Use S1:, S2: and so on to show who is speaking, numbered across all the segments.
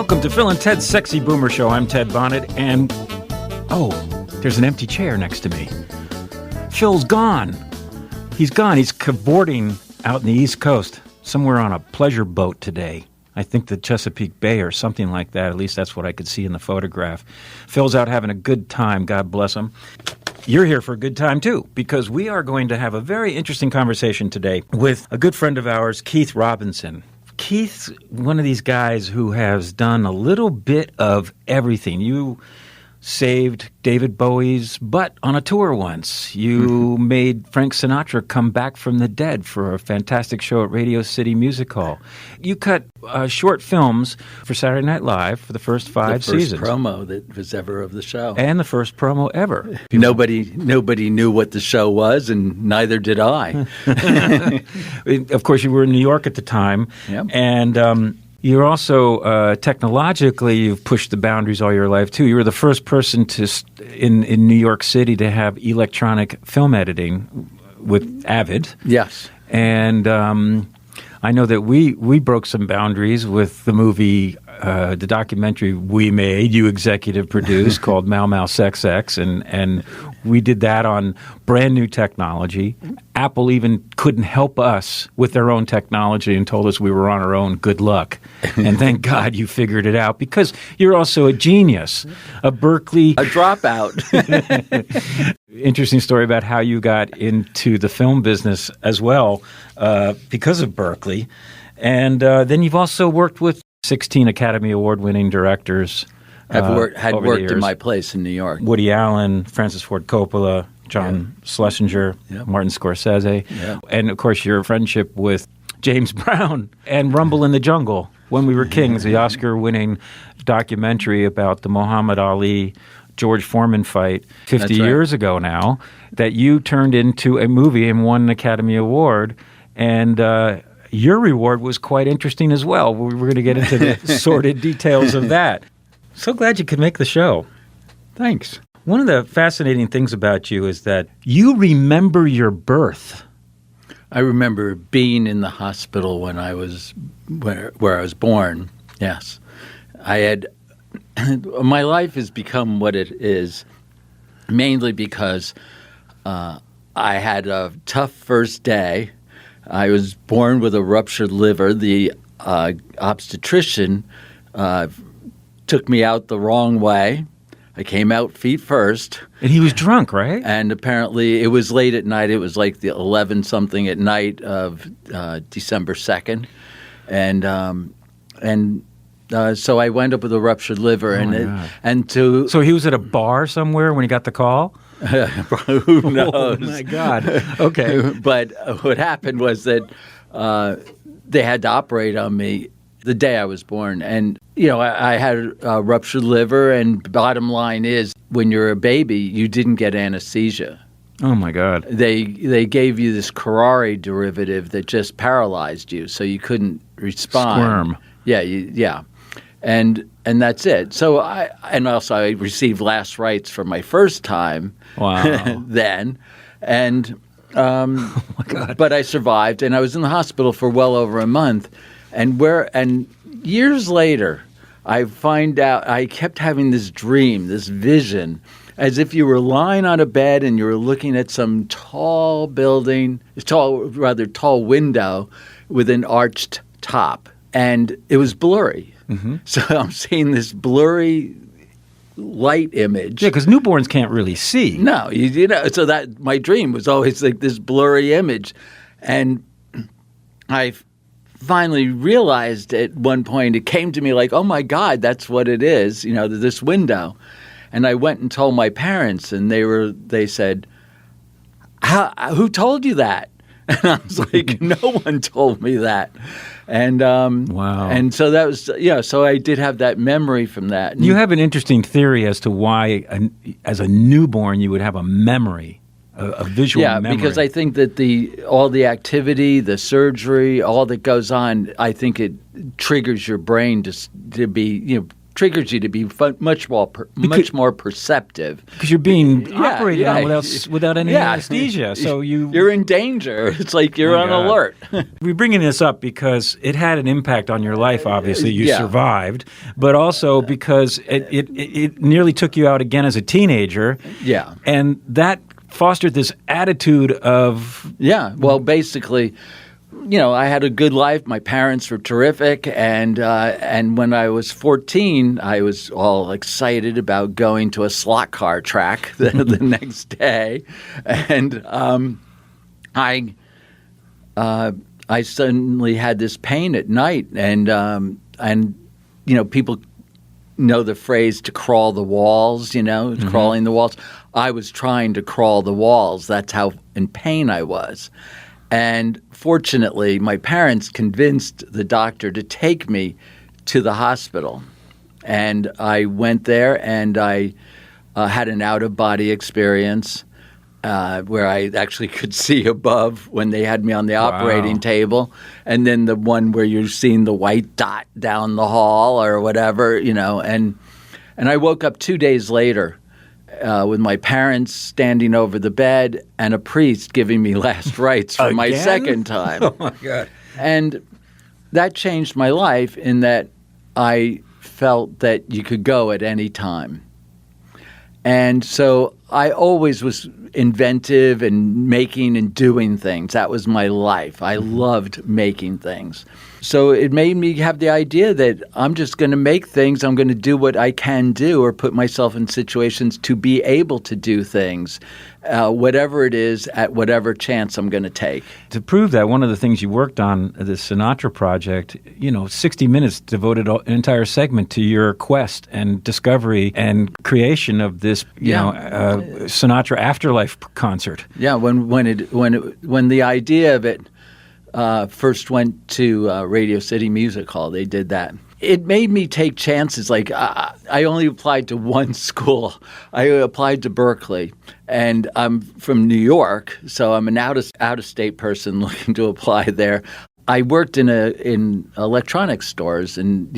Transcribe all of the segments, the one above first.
S1: Welcome to Phil and Ted's Sexy Boomer Show. I'm Ted Bonnet, and there's an empty chair next to me. Phil's gone. He's gone. He's cavorting out in the East Coast, somewhere on a pleasure boat today. I think the Chesapeake Bay or something like that. At least that's what I could see in the photograph. Phil's out having a good time. God bless him. You're here for a good time, too, because we are going to have a very interesting conversation today with a good friend of ours, Keith Robinson. Keith's one of these guys who has done a little bit of everything. You saved David Bowie's butt on a tour once. You made Frank Sinatra come back from the dead for a fantastic show at Radio City Music Hall. You cut short films for Saturday Night Live for the first five seasons.
S2: The first promo that was ever of the show.
S1: And the first promo ever.
S2: Nobody knew what the show was, and neither did I.
S1: Of course, you were in New York at the time.
S2: Yep.
S1: And you're also, technologically, you've pushed the boundaries all your life, too. You were the first person in New York City to have electronic film editing with Avid.
S2: Yes.
S1: And I know that we broke some boundaries with the movie, the documentary we made, you executive produced, called Mau Mau Sex X, and we did that on brand new technology. Apple even couldn't help us with their own technology and told us we were on our own. Good luck. And thank God you figured it out, because you're also a genius, a Berkeley...
S2: A dropout.
S1: Interesting story about how you got into the film business as well because of Berkeley. And then you've also worked with 16 Academy Award-winning directors.
S2: Had worked in my place in New York.
S1: Woody Allen, Francis Ford Coppola, John Schlesinger, Martin Scorsese.
S2: Yep.
S1: And, of course, your friendship with James Brown and Rumble in the Jungle, When We Were Kings, the Oscar-winning documentary about the Muhammad Ali George Foreman fight 50 years ago now, that you turned into a movie and won an Academy Award. And your reward was quite interesting as well. We're going to get into the sordid details of that. So glad you could make the show.
S2: Thanks.
S1: One of the fascinating things about you is that you remember your birth.
S2: I remember being in the hospital when I was where I was born. Yes. I had my life has become what it is mainly because I had a tough first day. I was born with a ruptured liver. The obstetrician took me out the wrong way. I came out feet first.
S1: And he was drunk, right?
S2: And apparently it was late at night. It was like the 11-something at night of December 2nd. So I wound up with a ruptured liver.
S1: So he was at a bar somewhere when he got the call?
S2: Who knows?
S1: Oh, my God. Okay.
S2: But what happened was that they had to operate on me the day I was born. And, I had a ruptured liver, and bottom line is, when you're a baby, you didn't get anesthesia.
S1: Oh, my God.
S2: They gave you this curare derivative that just paralyzed you, so you couldn't respond.
S1: Squirm.
S2: Yeah. And that's it. So I received last rites for my first time.
S1: Wow.
S2: Then. And
S1: oh my God.
S2: But I survived, and I was in the hospital for well over a month. And years later, I find out I kept having this dream, this vision, as if you were lying on a bed and you were looking at some tall building, tall window with an arched top. And it was blurry. Mm-hmm. So I'm seeing this blurry light image.
S1: Yeah, because newborns can't really see.
S2: No, so that my dream was always like this blurry image. And I finally realized at one point, it came to me like, oh my God, that's what it is, this window. And I went and told my parents, and they said, who told you that? And I was like, no one told me that. And
S1: wow.
S2: And so that was, so I did have that memory from that.
S1: You have an interesting theory as to why, as a newborn, you would have a memory, a visual memory.
S2: Yeah, because I think that all the activity, the surgery, all that goes on, I think it triggers your brain to be, triggers you to be much more perceptive.
S1: Because you're being operated on without any anesthesia. So
S2: you're in danger. It's like you're on alert.
S1: We're bringing this up because it had an impact on your life, obviously. You survived. But also because it nearly took you out again as a teenager.
S2: Yeah.
S1: And that fostered this attitude of...
S2: Yeah, well, basically, I had a good life. My parents were terrific, and when I was 14, I was all excited about going to a slot car track the next day, and I suddenly had this pain at night, and people know the phrase to crawl the walls, crawling the walls. I was trying to crawl the walls. That's how in pain I was. And fortunately, my parents convinced the doctor to take me to the hospital. And I went there and I had an out-of-body experience where I actually could see above when they had me on the operating table. And then the one where you're seeing the white dot down the hall or whatever, And I woke up 2 days later with my parents standing over the bed and a priest giving me last rites for my second time.
S1: Oh, my God.
S2: And that changed my life in that I felt that you could go at any time. And so I always was inventive and making and doing things. That was my life. I loved making things. So it made me have the idea that I'm just going to make things. I'm going to do what I can do or put myself in situations to be able to do things, whatever it is, at whatever chance I'm going to take.
S1: To prove that, one of the things you worked on, the Sinatra project, 60 Minutes devoted an entire segment to your quest and discovery and creation of this, Sinatra Afterlife concert.
S2: Yeah, when the idea of it first went to Radio City Music Hall, they did that. It made me take chances. Like I only applied to one school. I applied to Berkeley, and I'm from New York, so I'm an out-of-state person looking to apply there. I worked in electronics stores, and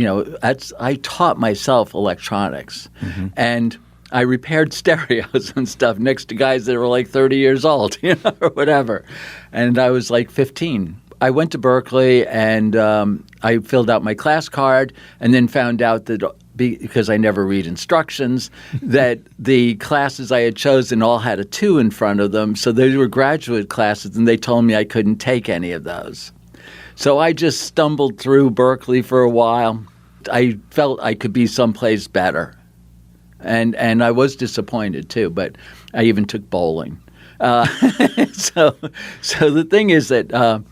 S2: I taught myself electronics, and I repaired stereos and stuff next to guys that were like 30 years old, or whatever, and I was like 15. I went to Berkeley and I filled out my class card and then found out that because I never read instructions, that the classes I had chosen all had a 2 in front of them. So they were graduate classes and they told me I couldn't take any of those. So I just stumbled through Berkeley for a while. I felt I could be someplace better. And I was disappointed too, but I even took bowling. So the thing is that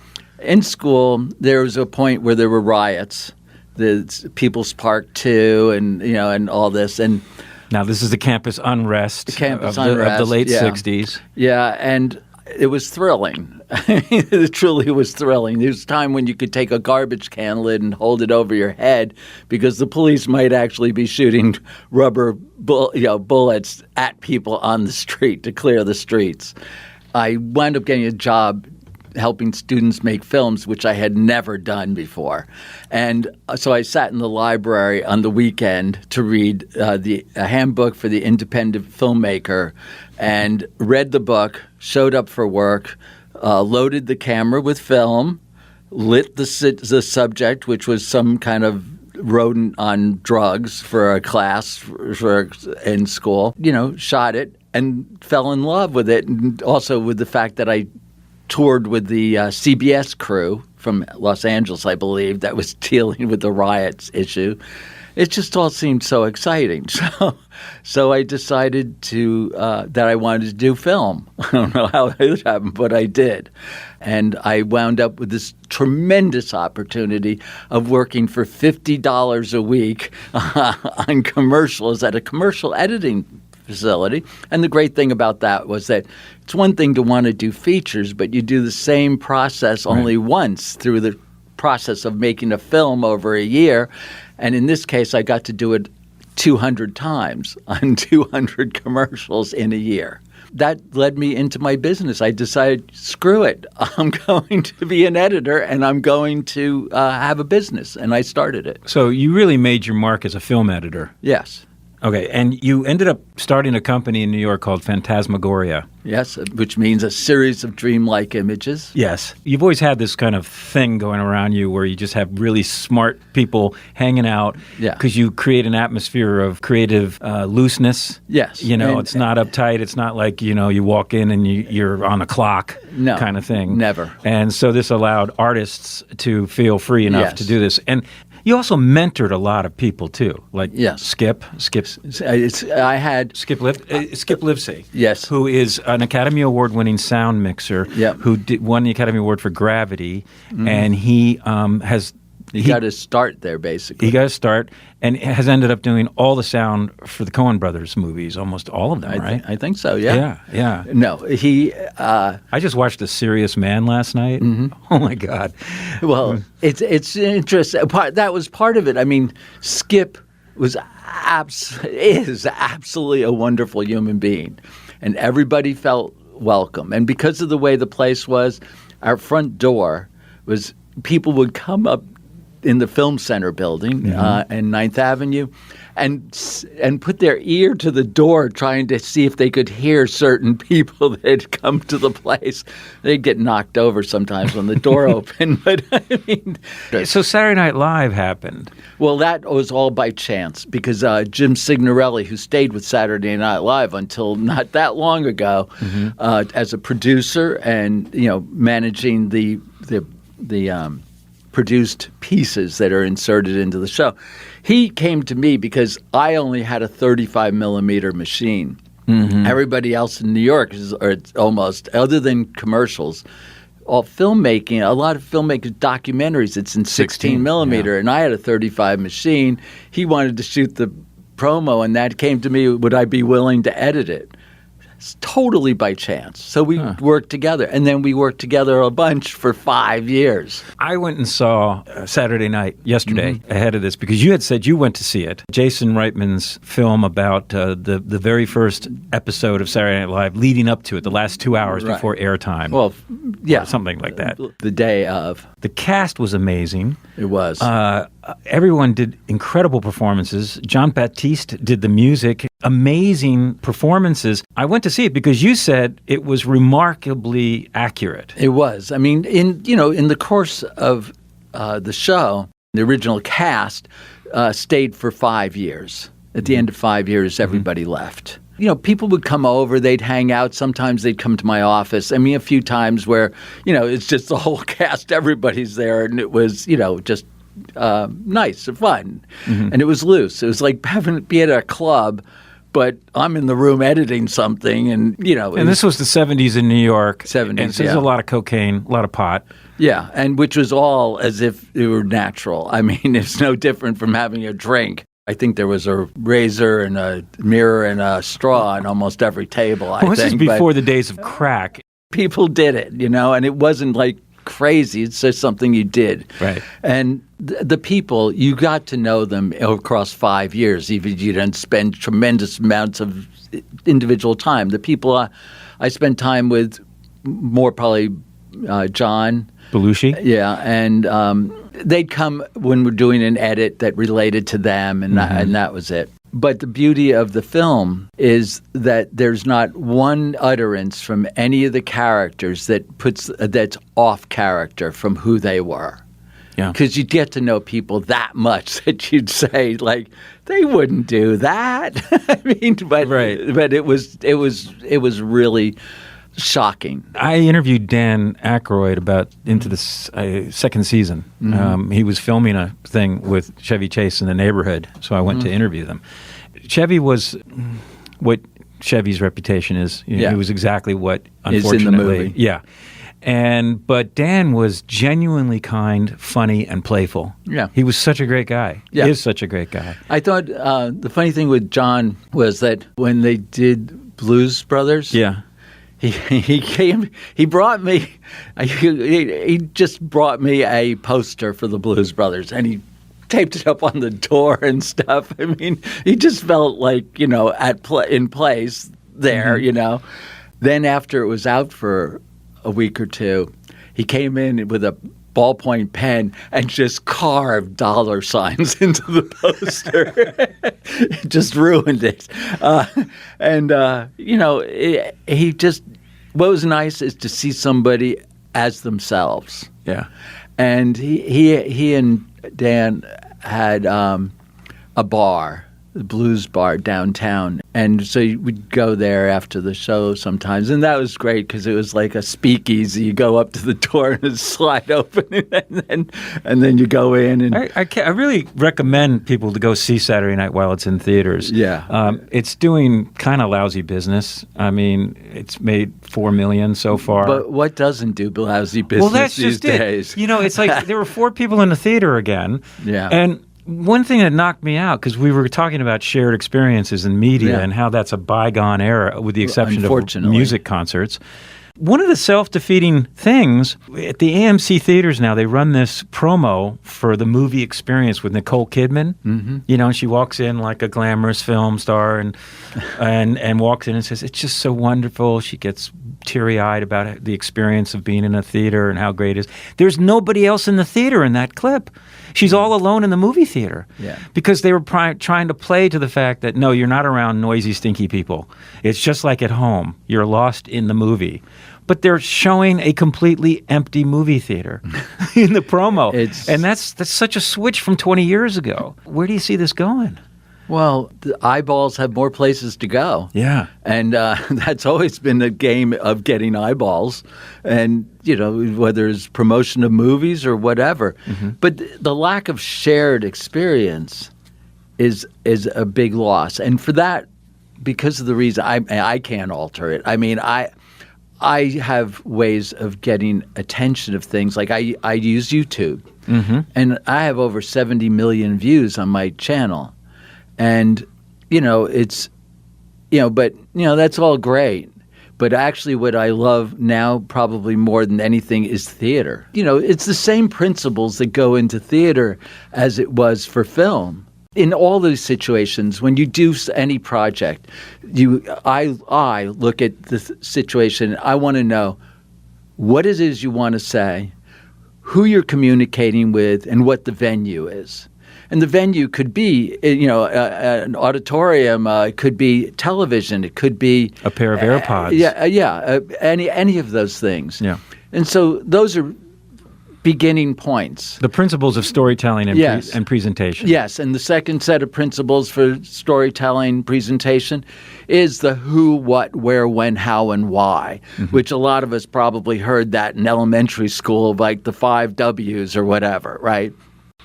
S2: in school, there was a point where there were riots, the People's Park 2 and all this. And
S1: now this is the campus unrest, of the late 60s.
S2: Yeah, and it was thrilling. It truly was thrilling. There was a time when you could take a garbage can lid and hold it over your head because the police might actually be shooting rubber bullets at people on the street to clear the streets. I wound up getting a job helping students make films, which I had never done before. And so I sat in the library on the weekend to read a handbook for the independent filmmaker and read the book, showed up for work, loaded the camera with film, lit the subject, which was some kind of rodent on drugs for a class in school, shot it and fell in love with it. And also with the fact that I toured with the CBS crew from Los Angeles, I believe, that was dealing with the riots issue. It just all seemed so exciting. So I decided that I wanted to do film. I don't know how it happened, but I did. And I wound up with this tremendous opportunity of working for $50 a week on commercials at a commercial editing facility. And the great thing about that was that it's one thing to want to do features, but you do the same process only once through the process of making a film over a year. And in this case, I got to do it 200 times on 200 commercials in a year. that led me into my business. I decided, screw it. I'm going to be an editor, and I'm going to have a business, and I started it.
S1: So you really made your mark as a film editor.
S2: Yes.
S1: Okay, and you ended up starting a company in New York called Phantasmagoria.
S2: Yes, which means a series of dreamlike images.
S1: Yes. You've always had this kind of thing going around you where you just have really smart people hanging out because you create an atmosphere of creative looseness.
S2: Yes.
S1: It's not uptight. It's not like, you walk in and you're on a clock kind of thing.
S2: Never.
S1: And so this allowed artists to feel free enough to do this. And you also mentored a lot of people too, like Skip.
S2: I had
S1: Skip Lievsay,
S2: yes,
S1: who is an Academy Award-winning sound mixer, who won the Academy Award for Gravity, and he got his start there, basically. He got his start and has ended up doing all the sound for the Coen Brothers movies, almost all of them, right?
S2: I think so, yeah.
S1: Yeah.
S2: No, he...
S1: I just watched A Serious Man last night. Mm-hmm. Oh, my God.
S2: Well, it's interesting. That was part of it. I mean, Skip is absolutely a wonderful human being, and everybody felt welcome. And because of the way the place was, our front door was... People would come up in the Film Center building in 9th Avenue and put their ear to the door trying to see if they could hear certain people that had come to the place. They'd get knocked over sometimes when the door opened. But I mean...
S1: So Saturday Night Live happened.
S2: Well, that was all by chance because Jim Signorelli, who stayed with Saturday Night Live until not that long ago as a producer and, managing the produced pieces that are inserted into the show. He came to me because I only had a 35 millimeter machine. Mm-hmm. Everybody else in New York or almost, other than commercials, all filmmaking, a lot of filmmakers, documentaries, it's in 16 millimeter, and I had a 35 machine. He wanted to shoot the promo, and that came to me, would I be willing to edit it? It's totally by chance. So we worked together, and then we worked together a bunch for 5 years.
S1: I went and saw Saturday Night yesterday ahead of this because you had said you went to see it. Jason Reitman's film about the very first episode of Saturday Night Live leading up to it, the last 2 hours before airtime.
S2: Well, yeah.
S1: Something like that.
S2: The day of.
S1: The cast was amazing.
S2: It was.
S1: Everyone did incredible performances. John Baptiste did the music. Amazing performances. I went to see it because you said it was remarkably accurate.
S2: It was. I mean, in the course of the show, the original cast stayed for 5 years. At the end of 5 years, everybody left. People would come over, they'd hang out. Sometimes they'd come to my office. I mean, a few times where, it's just the whole cast, everybody's there, and it was, just nice and fun. Mm-hmm. And it was loose. It was like be at a club, but I'm in the room editing something, and
S1: And this was the 70s in New York.
S2: 70s,
S1: and so there's a lot of cocaine, a lot of pot.
S2: Yeah, and which was all as if it were natural. I mean, it's no different from having a drink. I think there was a razor and a mirror and a straw on almost every table, I think.
S1: This is before the days of crack.
S2: People did it, and it wasn't like crazy. It's just something you did.
S1: Right.
S2: And the people, you got to know them across 5 years, even if you didn't spend tremendous amounts of individual time. The people I spent time with, more probably John
S1: Belushi?
S2: Yeah, and they'd come when we're doing an edit that related to them, and that was it. But the beauty of the film is that there's not one utterance from any of the characters that's off character from who they were.
S1: Yeah,
S2: because you'd get to know people that much that you'd say like they wouldn't do that. I mean, but it was really shocking.
S1: I interviewed Dan Aykroyd about into the second season. Mm-hmm. He was filming a thing with Chevy Chase in the neighborhood, so I went to interview them. Chevy was what Chevy's reputation is. He was exactly what, unfortunately,
S2: is in the movie.
S1: Yeah. But Dan was genuinely kind, funny, and playful. Yeah. He was such a great guy. Yeah. He is such a great guy.
S2: I thought the funny thing with John was that when they did Blues Brothers, he came. He brought me. He just brought me a poster for the Blues Brothers, and he taped it up on the door and stuff. I mean, he just felt like in place there, Then after it was out for a week or two, he came in with a ballpoint pen and just carved dollar signs into the poster. It just ruined it. He just, what was nice is to see somebody as themselves.
S1: Yeah.
S2: And he and Dan had a bar, the blues bar downtown. And so we'd go there after the show sometimes. And that was great because it was like a speakeasy. You go up to the door and it slide open and then you go in. And
S1: I really recommend people to go see Saturday Night while it's in theaters.
S2: Yeah.
S1: It's doing kind of lousy business. I mean, it's made $4 million so far.
S2: But what doesn't do lousy business these days?
S1: It. You know, it's like there were 4 people in the theater again.
S2: Yeah.
S1: And one thing that knocked me out, because we were talking about shared experiences in media and how that's a bygone era, with the exception of music concerts. One of the self-defeating things, at the AMC theaters now, they run this promo for the movie experience with Nicole Kidman. Mm-hmm. You know, she walks in like a glamorous film star and walks in and says, it's just so wonderful. She gets teary-eyed about the experience of being in a theater and how great it is. There's nobody else in the theater in that clip. She's all alone in the movie theater because they were trying to play to the fact that, no, you're not around noisy, stinky people. It's just like at home. You're lost in the movie. But they're showing a completely empty movie theater in the promo. And that's such a switch from 20 years ago. Where do you see this going?
S2: Well, the eyeballs have more places to go.
S1: Yeah.
S2: And that's always been the game of getting eyeballs. And, you know, whether it's promotion of movies or whatever. Mm-hmm. But the lack of shared experience is a big loss. And for that, because of the reason I can't alter it. I mean, I have ways of getting attention of things. Like I use YouTube. Mm-hmm. And I have over 70 million views on my channel. And, you know, it's, you know, but, you know, that's all great. But actually what I love now probably more than anything is theater. You know, it's the same principles that go into theater as it was for film. In all these situations, when you do any project, I look at the situation. I want to know what it is you want to say, who you're communicating with, and what the venue is. And the venue could be, you know, an auditorium. It could be television. It could be
S1: a pair of AirPods.
S2: Any of those things.
S1: Yeah.
S2: And so those are beginning points.
S1: The principles of storytelling and presentation.
S2: Yes, and the second set of principles for storytelling presentation is the who, what, where, when, how, and why, which a lot of us probably heard that in elementary school, like the 5 W's or whatever, right?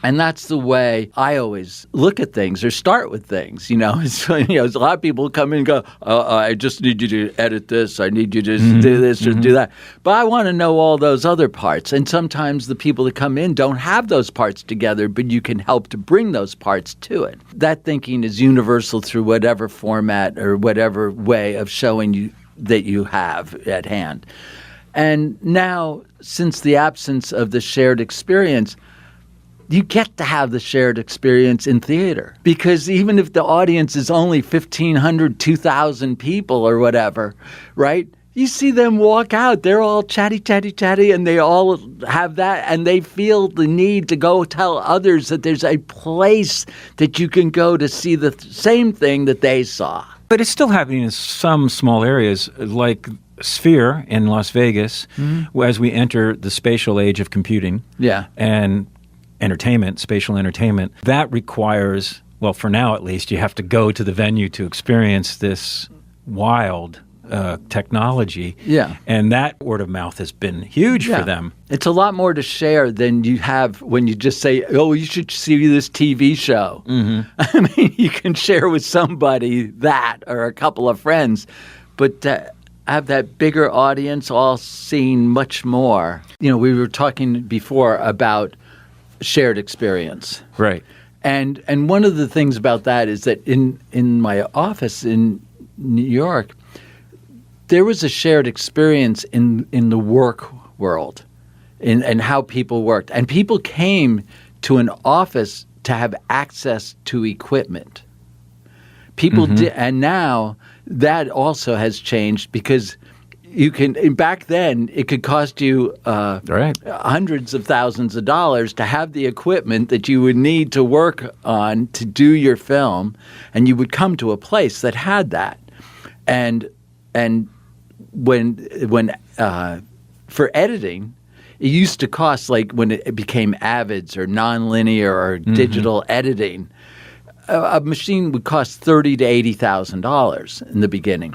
S2: And that's the way I always look at things or start with things. You know, a lot of people come in and go, I just need you to edit this. I need you to do this or do that. But I want to know all those other parts. And sometimes the people that come in don't have those parts together, but you can help to bring those parts to it. That thinking is universal through whatever format or whatever way of showing you that you have at hand. And now, since the absence of the shared experience, you get to have the shared experience in theater. Because even if the audience is only 1,500, 2,000 people or whatever, right? You see them walk out. They're all chatty, and they all have that. And they feel the need to go tell others that there's a place that you can go to see the same thing that they saw.
S1: But it's still happening in some small areas, like Sphere in Las Vegas, as we enter the spatial age of computing.
S2: Yeah.
S1: And entertainment, spatial entertainment, that requires, well, for now at least, you have to go to the venue to experience this wild technology.
S2: Yeah.
S1: And that word of mouth has been huge for them.
S2: It's a lot more to share than you have when you just say, oh, you should see this TV show. Mm-hmm. I mean, you can share with somebody that or a couple of friends, but have that bigger audience all seeing much more. You know, we were talking before about shared experience.
S1: Right.
S2: And one of the things about that is that in my office in New York, there was a shared experience in the work world and how people worked. And people came to an office to have access to equipment. People did, and now that also has changed because you can, back then, it could cost you
S1: Right.
S2: hundreds of thousands of dollars to have the equipment that you would need to work on to do your film, and you would come to a place that had that. And when for editing, it used to cost, like when it became Avids or nonlinear or digital editing, a machine would cost $30,000 to $80,000 in the beginning.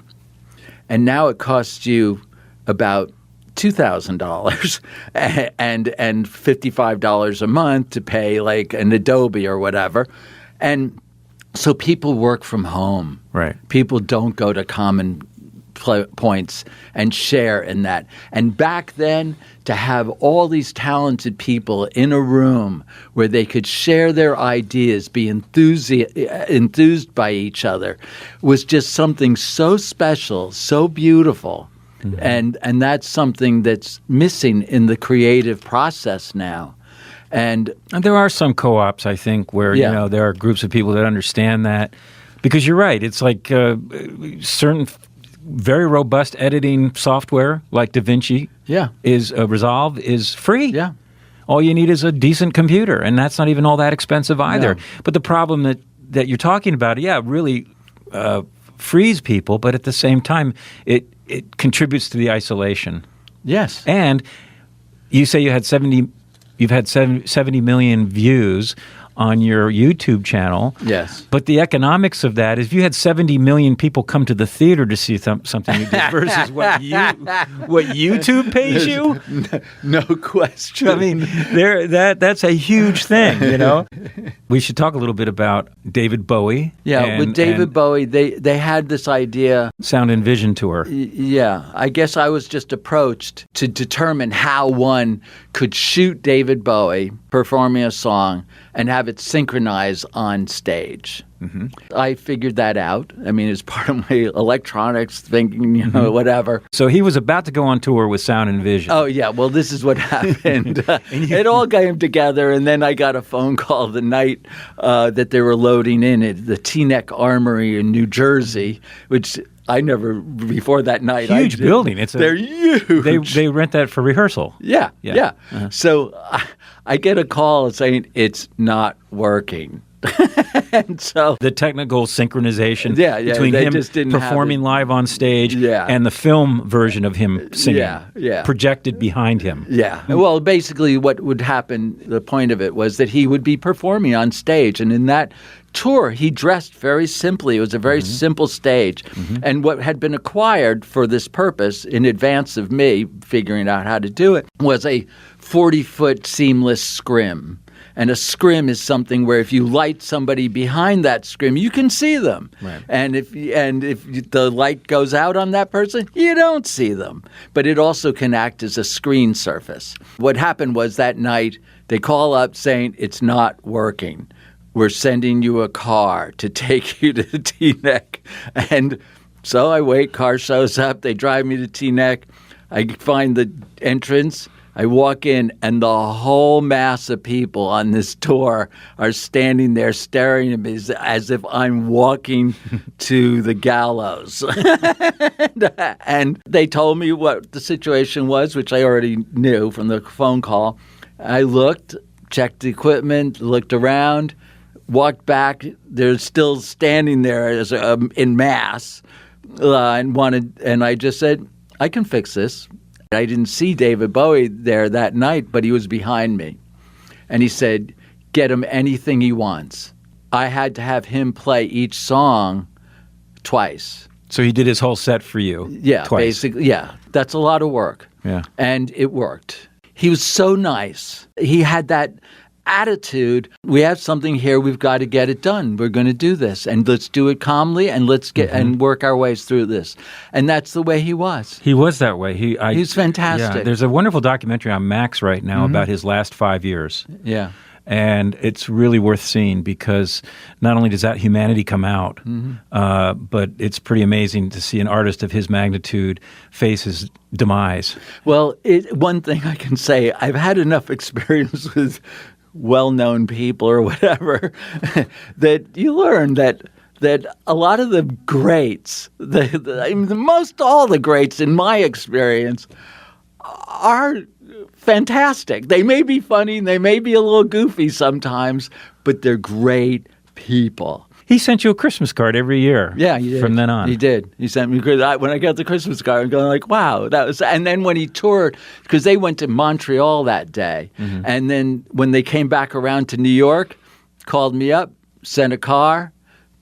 S2: And now it costs you about $2,000 and $55 a month to pay like an Adobe or whatever. And so people work from home.
S1: Right.
S2: People don't go to common points and share in that. And back then, to have all these talented people in a room where they could share their ideas, be enthused by each other, was just something so special, so beautiful. And that's something that's missing in the creative process now. And
S1: there are some co-ops, I think, where there are groups of people that understand that. Because you're right, it's like certain very robust editing software like DaVinci is Resolve is free.
S2: Yeah.
S1: All you need is a decent computer, and that's not even all that expensive either.
S2: No.
S1: But the problem that you're talking about, really frees people, but at the same time, it contributes to the isolation.
S2: Yes.
S1: And you say you've had 70 million views on your YouTube channel.
S2: Yes.
S1: But the economics of that is if you had 70 million people come to the theater to see something you did versus what YouTube pays you.
S2: No question.
S1: I mean, that's a huge thing, We should talk a little bit about David Bowie.
S2: Yeah, with David Bowie, they had this idea.
S1: Sound and Vision Tour.
S2: Yeah, I guess I was just approached to determine how one could shoot David Bowie performing a song and have it synchronize on stage. Mm-hmm. I figured that out. I mean, it's part of my electronics thinking, whatever.
S1: So he was about to go on tour with Sound and Vision.
S2: Oh, yeah. Well, this is what happened. It all came together, and then I got a phone call the night that they were loading in at the Teaneck Armory in New Jersey, which I never, before that night.
S1: Huge building.
S2: They're huge.
S1: They rent that for rehearsal.
S2: Yeah. Uh-huh. So I get a call saying it's not working. And so
S1: the technical synchronization
S2: between
S1: him
S2: just didn't
S1: performing live on stage and the film version of him singing projected behind him.
S2: Yeah. Well, basically what would happen, the point of it was that he would be performing on stage. And in that tour, he dressed very simply. It was a very simple stage. Mm-hmm. And what had been acquired for this purpose in advance of me figuring out how to do it was a 40-foot seamless scrim. And a scrim is something where if you light somebody behind that scrim, you can see them.
S1: Right.
S2: And if the light goes out on that person, you don't see them. But it also can act as a screen surface. What happened was that night, they call up saying, it's not working. We're sending you a car to take you to the Teaneck. And so I wait, car shows up, they drive me to Teaneck. I find the entrance. I walk in, and the whole mass of people on this tour are standing there staring at me as if I'm walking to the gallows. And they told me what the situation was, which I already knew from the phone call. I looked, checked the equipment, looked around, walked back. They're still standing there in mass, and I just said, I can fix this. I didn't see David Bowie there that night, but he was behind me. And he said, get him anything he wants. I had to have him play each song twice.
S1: So he did his whole set for you twice.
S2: Basically, yeah. That's a lot of work.
S1: Yeah.
S2: And it worked. He was so nice. He had that attitude. We have something here. We've got to get it done. We're going to do this, and let's do it calmly, and let's get and work our ways through this. And that's the way he was.
S1: He was that way.
S2: He's fantastic.
S1: Yeah, there's a wonderful documentary on Max right now about his last 5 years.
S2: Yeah.
S1: And it's really worth seeing because not only does that humanity come out, but it's pretty amazing to see an artist of his magnitude face his demise.
S2: Well, one thing I can say, I've had enough experience with well-known people or whatever that you learn that that a lot of the greats, most all the greats in my experience, are fantastic. They may be funny, they may be a little goofy sometimes, but they're great people.
S1: He sent you a Christmas card every year.
S2: Yeah, he did.
S1: From then on.
S2: He did. He sent me, when I got the Christmas card, I'm going like, wow, that was, and then when he toured, because they went to Montreal that day, and then when they came back around to New York, called me up, sent a car.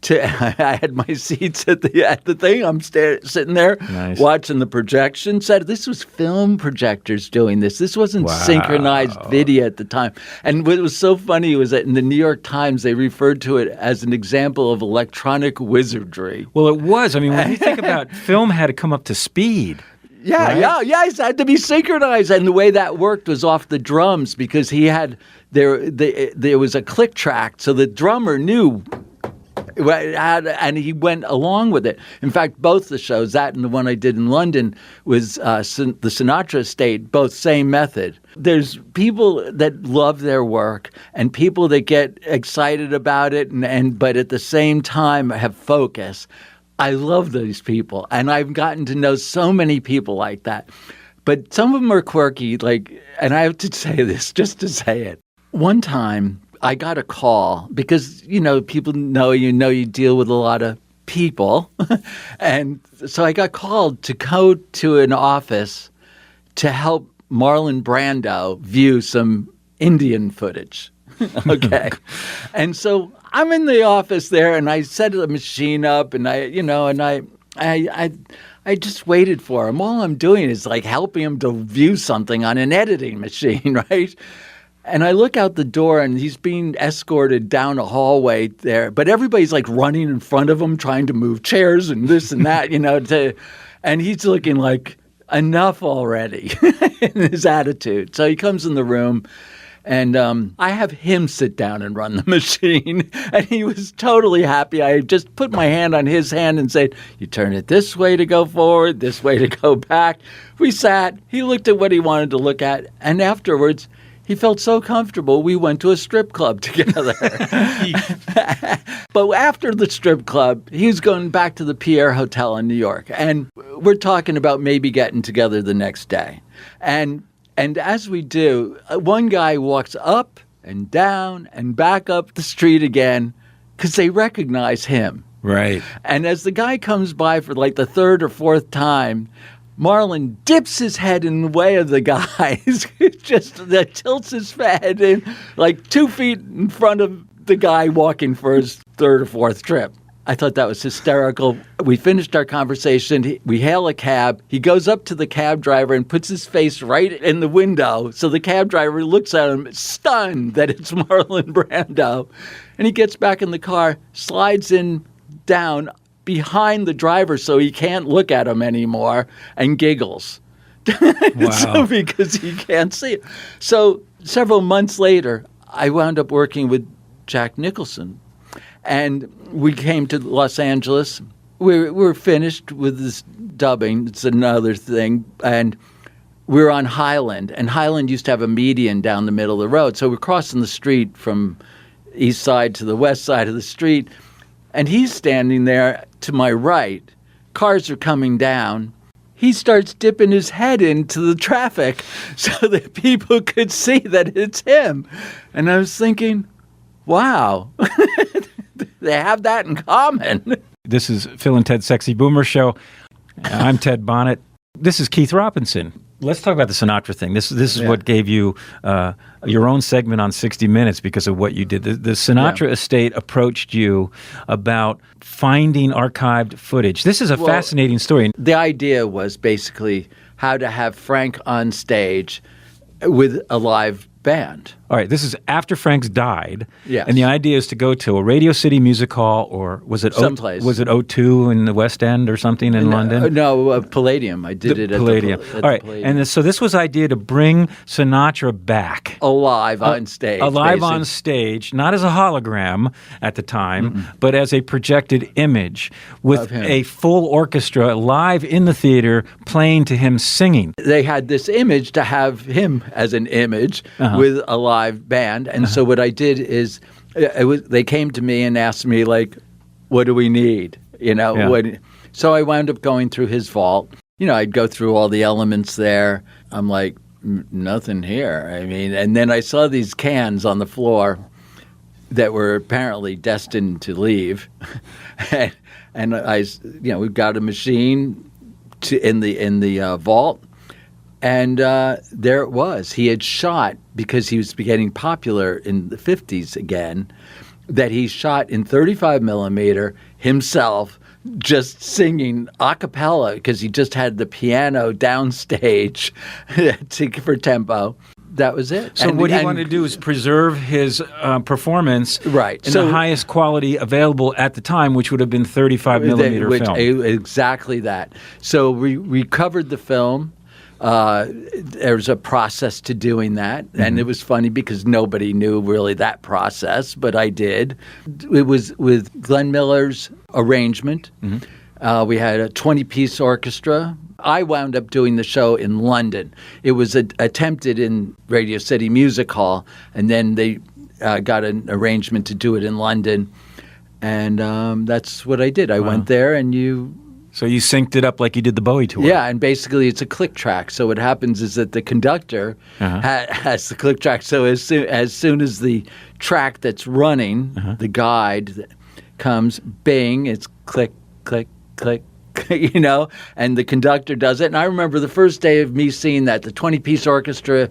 S2: I had my seats at the thing. I'm sitting there watching the projection. Said this was film projectors doing this. This wasn't synchronized video at the time. And what was so funny was that in the New York Times they referred to it as an example of electronic wizardry.
S1: Well, it was. I mean, when you think about film, had to come up to speed.
S2: Yeah. It had to be synchronized, and the way that worked was off the drums because he had there was a click track, so the drummer knew. And he went along with it. In fact, both the shows, that and the one I did in London, was the Sinatra estate, both same method. There's people that love their work and people that get excited about it, but at the same time have focus. I love these people, and I've gotten to know so many people like that. But some of them are quirky, and I have to say this just to say it. One time, I got a call because, people know you deal with a lot of people. And so I got called to go to an office to help Marlin Brando view some Indian footage. Okay. And so I'm in the office there and I set the machine up and I just waited for him. All I'm doing is helping him to view something on an editing machine, right? And I look out the door, and he's being escorted down a hallway there. But everybody's running in front of him, trying to move chairs and this and that, and he's looking like enough already in his attitude. So he comes in the room, and I have him sit down and run the machine. And he was totally happy. I just put my hand on his hand and said, you turn it this way to go forward, this way to go back. We sat. He looked at what he wanted to look at. And afterwards, he felt so comfortable, we went to a strip club together. But after the strip club, he was going back to the Pierre Hotel in New York. And we're talking about maybe getting together the next day. And as we do, one guy walks up and down and back up the street again because they recognize him.
S1: Right.
S2: And as the guy comes by for the third or fourth time, Marlin dips his head in the way of the guy. Just tilts his head in 2 feet in front of the guy walking for his third or fourth trip. I thought that was hysterical. We finished our conversation. We hail a cab. He goes up to the cab driver and puts his face right in the window. So the cab driver looks at him, stunned that it's Marlon Brando. And he gets back in the car, slides in down behind the driver so he can't look at him anymore and giggles.
S1: Wow.
S2: So because he can't see it. So several months later, I wound up working with Jack Nicholson. And we came to Los Angeles. We're finished with this dubbing. It's another thing. And we're on Highland. And Highland used to have a median down the middle of the road. So we're crossing the street from east side to the west side of the street. And he's standing there to my right. Cars are coming down. He starts dipping his head into the traffic so that people could see that it's him. And I was thinking, wow, they have that in common.
S1: This is Phil and Ted's Sexy Boomer Show. I'm Ted Bonnet. This is Keith Robinson. Let's talk about the Sinatra thing. This is what gave you your own segment on 60 Minutes because of what you did. The Sinatra estate approached you about finding archived footage. This is a fascinating story.
S2: The idea was basically how to have Frank on stage with a live band.
S1: All right, this is after Frank's died.
S2: Yes.
S1: And the idea is to go to a Radio City Music Hall, or was it
S2: someplace?
S1: Was it O2 in the West End or something in London?
S2: No, Palladium. I did it at
S1: Palladium.
S2: All
S1: right,
S2: Palladium.
S1: And so this was idea to bring Sinatra back.
S2: Alive on stage.
S1: Alive
S2: basically.
S1: on stage, not as a hologram at the time, but as a projected image with a full orchestra live in the theater playing to him singing.
S2: They had this image to have him as an image with a live band. And so what I did is they came to me and asked me, what do we need? So I wound up going through his vault. I'd go through all the elements there. I'm like, nothing here. I mean, and then I saw these cans on the floor that were apparently destined to leave. and we've got a machine in the vault. And there it was. He had shot, because he was getting popular in the 50s again, that he shot in 35 millimeter himself, just singing a cappella, because he just had the piano downstage for tempo. That was it.
S1: So what he wanted to do is preserve his performance in
S2: So,
S1: the highest quality available at the time, which would have been 35 millimeter film.
S2: Exactly that. So we covered the film. There was a process to doing that, and it was funny because nobody knew really that process, but I did. It was with Glenn Miller's arrangement. We had a 20-piece orchestra. I wound up doing the show in London. It was attempted in Radio City Music Hall, and then they got an arrangement to do it in London, and that's what I did. I went there, and
S1: So you synced it up like you did the Bowie tour.
S2: Yeah, and basically it's a click track. So what happens is that the conductor has the click track. So as soon as the track that's running, the guide comes, bing, it's click, click, click, and the conductor does it. And I remember the first day of me seeing that, the 20-piece orchestra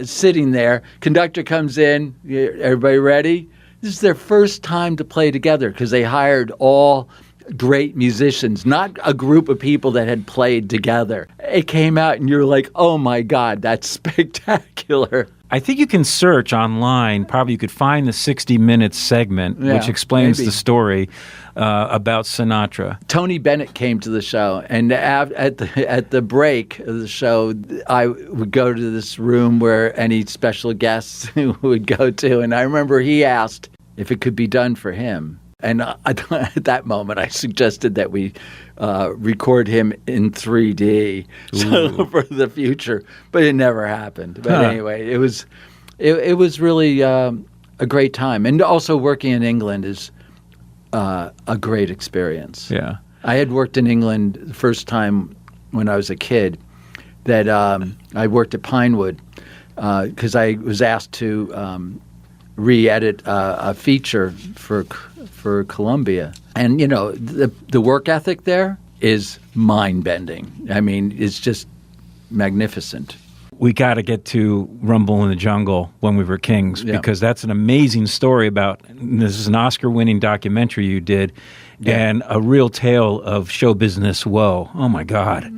S2: sitting there, conductor comes in, everybody ready? This is their first time to play together because they hired all great musicians, not a group of people that had played together. It came out and you're like, oh my God, that's spectacular.
S1: I think you can search online. Probably you could find the 60 Minutes segment, which explains the story about Sinatra.
S2: Tony Bennett came to the show, and at the break of the show, I would go to this room where any special guests would go to, and I remember he asked if it could be done for him. And at that moment, I suggested that we record him in 3D for the future, but it never happened. But anyway, it was really a great time, and also working in England is a great experience.
S1: Yeah,
S2: I had worked in England the first time when I was a kid. That I worked at Pinewood because I was asked to re-edit a feature for Columbia. And, the work ethic there is mind-bending. I mean, it's just magnificent.
S1: We got to get to Rumble in the Jungle, When We Were Kings, because that's an amazing story about, this is an Oscar-winning documentary you did, and a real tale of show business woe. Oh, my God.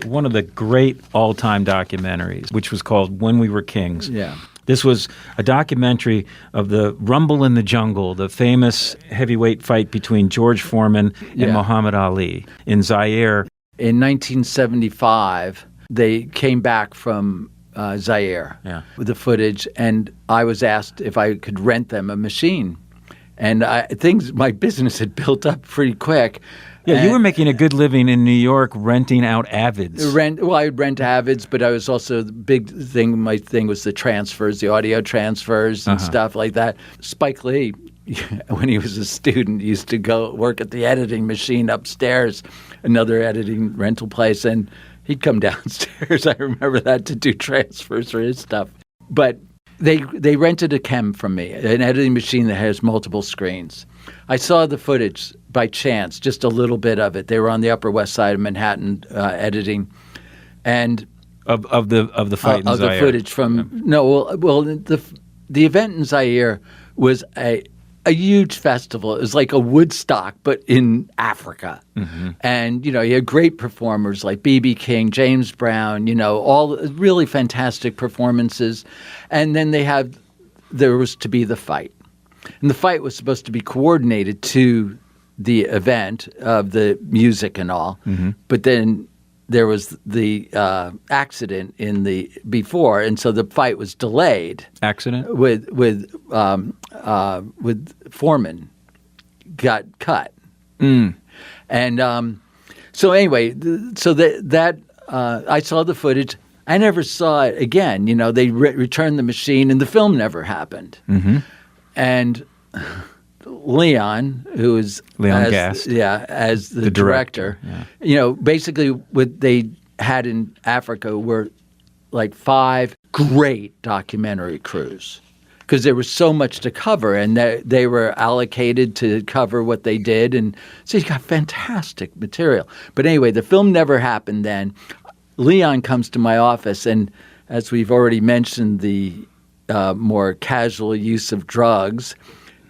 S1: One of the great all-time documentaries, which was called When We Were Kings.
S2: Yeah.
S1: This was a documentary of the Rumble in the Jungle, the famous heavyweight fight between George Foreman and Muhammad Ali in Zaire.
S2: In 1975, they came back from Zaire with the footage, and I was asked if I could rent them a machine. And my business had built up pretty quick.
S1: Yeah, you were making a good living in New York renting out Avids.
S2: I would rent Avids, but I was also the big thing. My thing was the transfers, the audio transfers and stuff like that. Spike Lee, when he was a student, used to go work at the editing machine upstairs, another editing rental place, and he'd come downstairs. I remember that, to do transfers for his stuff. But they rented a chem from me, an editing machine that has multiple screens. I saw the footage by chance, just a little bit of it. They were on the Upper West Side of Manhattan editing, and
S1: of the fight in Zaire.
S2: Of the footage from the event in Zaire was a huge festival. It was like a Woodstock, but in Africa. Mm-hmm. And you had great performers like B.B. King, James Brown. All really fantastic performances, and then there was to be the fight. And the fight was supposed to be coordinated to the event of the music and all. Mm-hmm. But then there was the accident before, and so the fight was delayed.
S1: Accident?
S2: With Foreman got cut.
S1: Mm.
S2: And so anyway, I saw the footage. I never saw it again. They returned the machine, and the film never happened.
S1: Mm-hmm.
S2: And Leon, who is
S1: Leon Gast.
S2: as the director.
S1: Yeah.
S2: Basically what they had in Africa were like 5 great documentary crews, because there was so much to cover, and they were allocated to cover what they did, and so you got fantastic material. But anyway, the film never happened then. Leon comes to my office, and as we've already mentioned, the more casual use of drugs,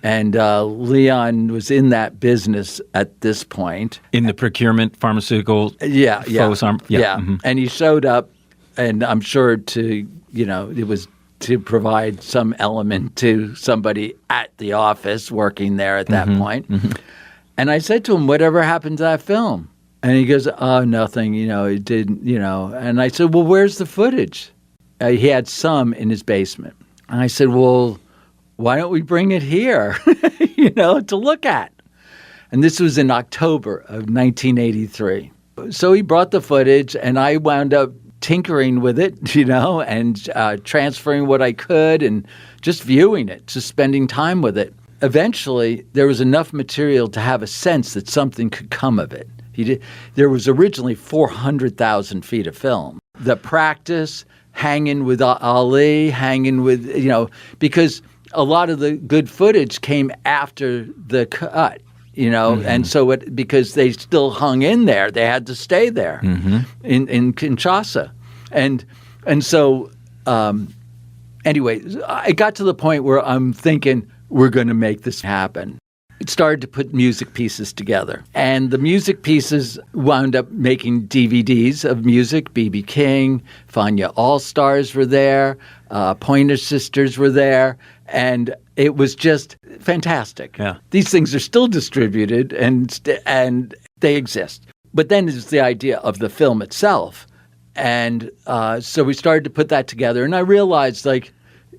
S2: and Leon was in that business at this point.
S1: In the procurement, pharmaceutical,
S2: yeah.
S1: Mm-hmm.
S2: And he showed up, and I'm sure it was to provide some element to somebody at the office working there at that point. Mm-hmm. And I said to him, whatever happened to that film? And he goes, oh, nothing, it didn't, And I said, well, where's the footage? He had some in his basement. And I said, well, why don't we bring it here, to look at? And this was in October of 1983. So he brought the footage, and I wound up tinkering with it, and transferring what I could and just viewing it, just spending time with it. Eventually, there was enough material to have a sense that something could come of it. There was originally 400,000 feet of film. The practice, hanging with Ali, because a lot of the good footage came after the cut, and so because they still hung in there, they had to stay there in Kinshasa. And so anyway, I got to the point where I'm thinking, we're going to make this happen. It started to put music pieces together. And the music pieces wound up making DVDs of music. B.B. King, Fania All-Stars were there, Pointer Sisters were there, and it was just fantastic.
S1: Yeah.
S2: These things are still distributed, and they exist. But then there's the idea of the film itself. And so we started to put that together, and I realized,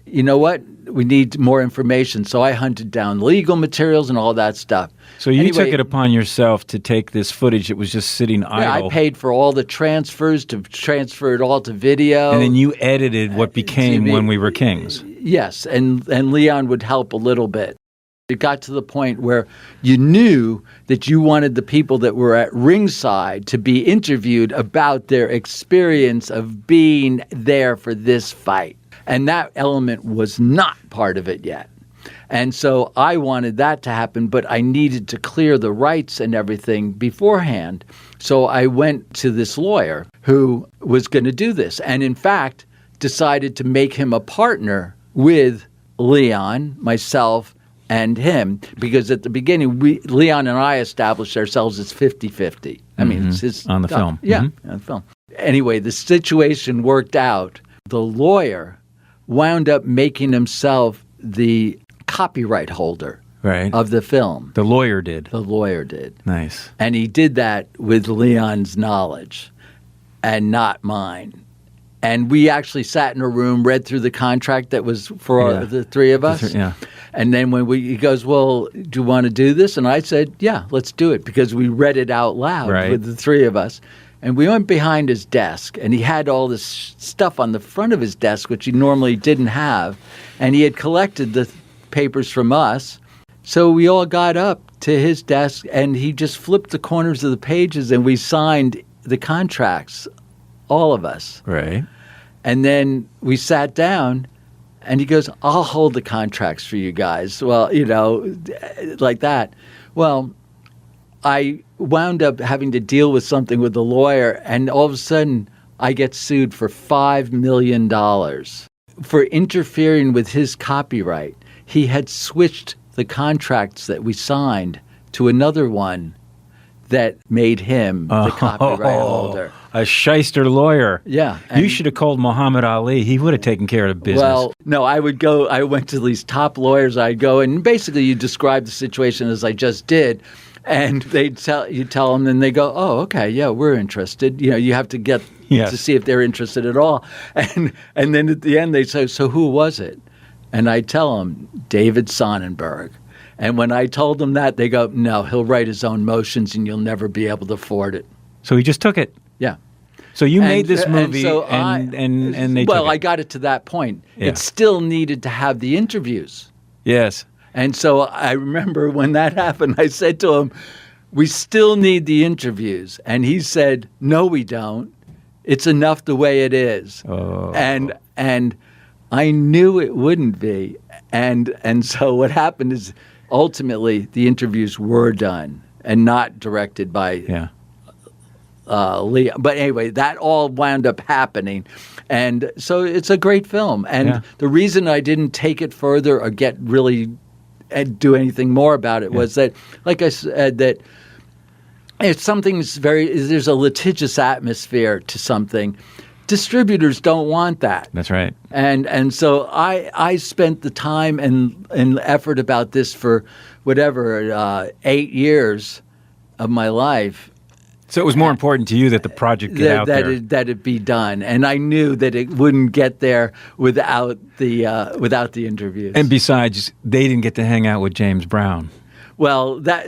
S2: you know what? We need more information. So I hunted down legal materials and all that stuff.
S1: So you took it upon yourself to take this footage that was just sitting idle.
S2: Yeah, I paid for all the transfers to transfer it all to video.
S1: And then you edited what became When We Were Kings.
S2: Yes, and Leon would help a little bit. It got to the point where you knew that you wanted the people that were at ringside to be interviewed about their experience of being there for this fight. And that element was not part of it yet. And so I wanted that to happen, but I needed to clear the rights and everything beforehand. So I went to this lawyer who was going to do this, and in fact decided to make him a partner with Leon, myself, and him, because at the beginning, Leon and I established ourselves as 50-50. I mean, it's his...
S1: On the film.
S2: Yeah, on the film. Anyway, the situation worked out. The lawyer wound up making himself the copyright holder of the film.
S1: The lawyer did.
S2: The lawyer did.
S1: Nice.
S2: And he did that with Leon's knowledge and not mine. And we actually sat in a room, read through the contract that was for the three of us. And then he goes, well, do you want to do this? And I said, yeah, let's do it, because we read it out loud with the three of us. And we went behind his desk, and he had all this stuff on the front of his desk, which he normally didn't have. And he had collected the papers from us. So we all got up to his desk, and he just flipped the corners of the pages, and we signed the contracts, all of us.
S1: Right.
S2: And then we sat down, and he goes, I'll hold the contracts for you guys. Well, like that. Well, I wound up having to deal with something with the lawyer, and all of a sudden I get sued for $5 million for interfering with his copyright. He had switched the contracts that we signed to another one that made him the copyright holder.
S1: A shyster lawyer.
S2: Yeah.
S1: You should have called Muhammad Ali. He would have taken care of the business.
S2: Well, no, I went to these top lawyers. I'd go, and basically you describe the situation as I just did. And they tell them, and they go, "Oh, okay, yeah, we're interested." You have to get to see if they're interested at all. And then at the end, they say, "So who was it?" And I tell them, David Sonnenberg. And when I told them that, they go, "No, he'll write his own motions, and you'll never be able to afford it."
S1: So he just took it.
S2: Yeah.
S1: So you made this movie,
S2: and
S1: they.
S2: Well,
S1: took it.
S2: I got it to that point.
S1: Yeah.
S2: It still needed to have the interviews.
S1: Yes.
S2: And so I remember when that happened, I said to him, we still need the interviews. And he said, no, we don't. It's enough the way it is.
S1: Oh.
S2: And I knew it wouldn't be. And so what happened is ultimately the interviews were done and not directed by Lee. But anyway, that all wound up happening. And so it's a great film. And the reason I didn't take it further or get really do anything more about it was that, like I said, that if there's a litigious atmosphere to something, distributors don't want that.
S1: That's right.
S2: And so I spent the time and effort about this for 8 years of my life.
S1: So it was more important to you that the project get out there.
S2: That it be done. And I knew that it wouldn't get there without the interviews.
S1: And besides, they didn't get to hang out with James Brown.
S2: Well, that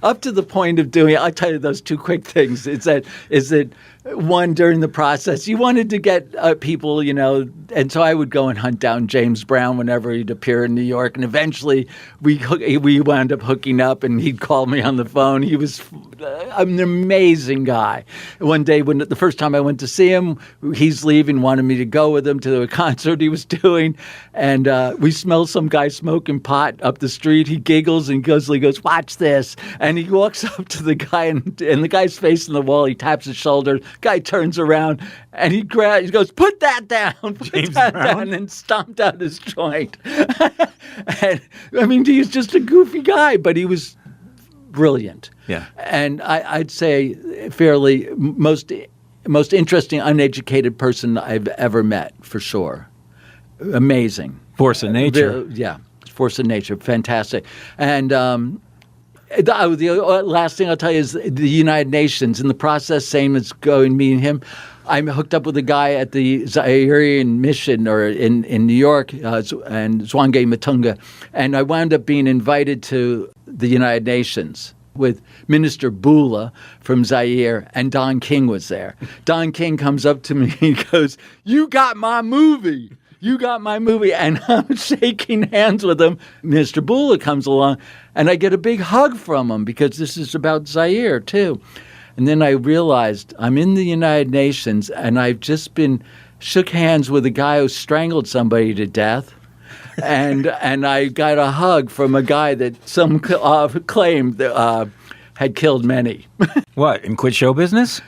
S2: up to the point of doing it, I'll tell you those two quick things. Is that one, during the process, you wanted to get people, and so I would go and hunt down James Brown whenever he'd appear in New York, and eventually we wound up hooking up, and he'd call me on the phone. He was an amazing guy. One day, when the first time I went to see him, he's leaving, wanted me to go with him to a concert he was doing, and we smelled some guy smoking pot up the street. He giggles and goes, "Watch this," and he walks up to the guy, and the guy's facing the wall. He taps his shoulder. Guy turns around and he goes, "Put that down, down," and stomped out his joint. And I mean, he was just a goofy guy, but he was brilliant.
S1: Yeah,
S2: and I'd say fairly most interesting, uneducated person I've ever met, for sure. Amazing.
S1: Force of nature.
S2: Force of nature. Fantastic. And the last thing I'll tell you is the United Nations. In the process, same as going meeting him, I'm hooked up with a guy at the Zairian mission in New York, and Zwange Matunga, and I wound up being invited to the United Nations with Minister Bula from Zaire, and Don King was there. Don King comes up to me and goes, "You got my movie. You got my movie." And I'm shaking hands with him. Mr. Bula comes along, and I get a big hug from him because this is about Zaire, too. And then I realized I'm in the United Nations, and I've just shook hands with a guy who strangled somebody to death. And I got a hug from a guy that some claimed had killed many.
S1: What, and quit show business?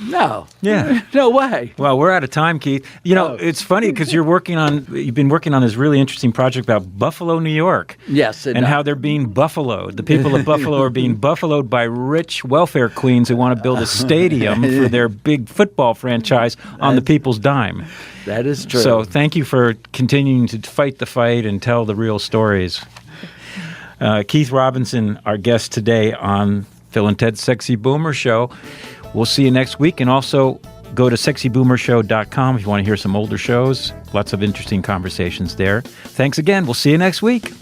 S2: No.
S1: Yeah.
S2: No way.
S1: Well, we're out of time, Keith. It's funny because you've been working on this really interesting project about Buffalo, New York.
S2: Yes.
S1: And how they're being buffaloed. The people of Buffalo are being buffaloed by rich welfare queens who want to build a stadium for their big football franchise on the people's dime.
S2: That is true.
S1: So thank you for continuing to fight the fight and tell the real stories. Keith Robinson, our guest today on Phil and Ted's Sexy Boomer Show. We'll see you next week. And also go to sexyboomershow.com if you want to hear some older shows. Lots of interesting conversations there. Thanks again. We'll see you next week.